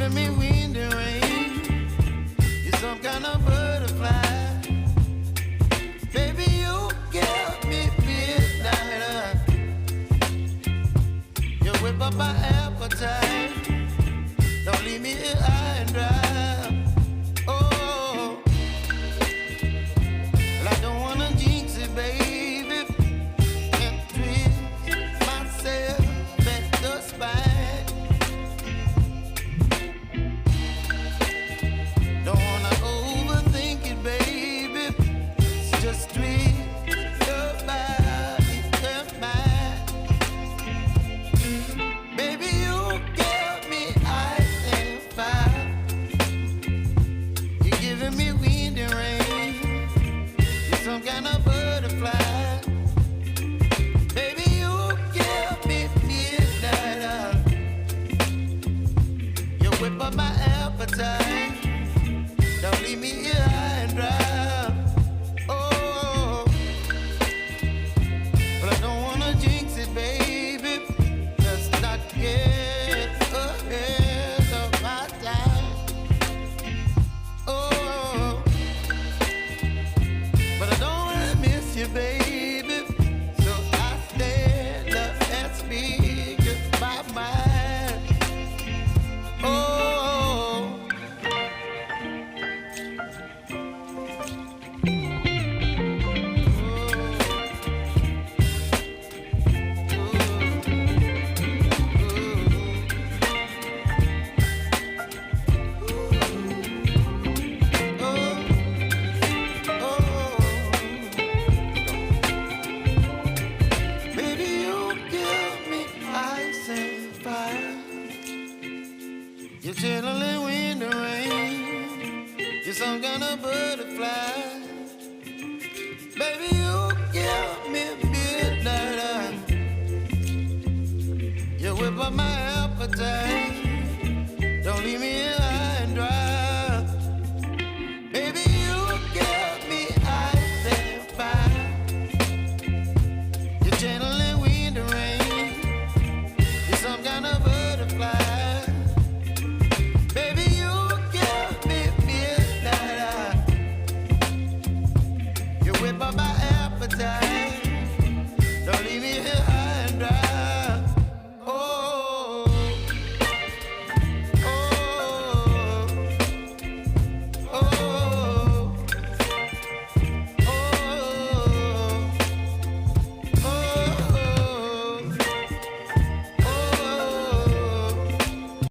giving me wind and rain. You're some kind of butterfly. Baby, you give me midnight. You whip up my appetite. Don't leave me here high and dry. Oh, well, I don't wanna jinx it, baby, and twist myself at the spine. Don't wanna overthink it, baby. It's just twist your body and mine. Baby, you give me ice and fire. You're giving me wind and rain. You're some kind of butterfly. Baby, you give me midnight. You whip up my appetite. Don't leave me here high and dry. Oh, but I don't wanna jinx it, baby. Let's not get ahead of my time. Oh, but I don't wanna miss you, baby. So I stand up and speak my mind. Oh. Baby, you give me ice and fire. You're chilling wind and rain. You're some kind of butterfly. Baby, you give me midnight. You whip up my appetite. Don't leave me here high and dry. Baby, you give me ice and fire. You're channeling wind and rain. You're some kind of butterfly. Baby, you give me midnight. You whip up my appetite.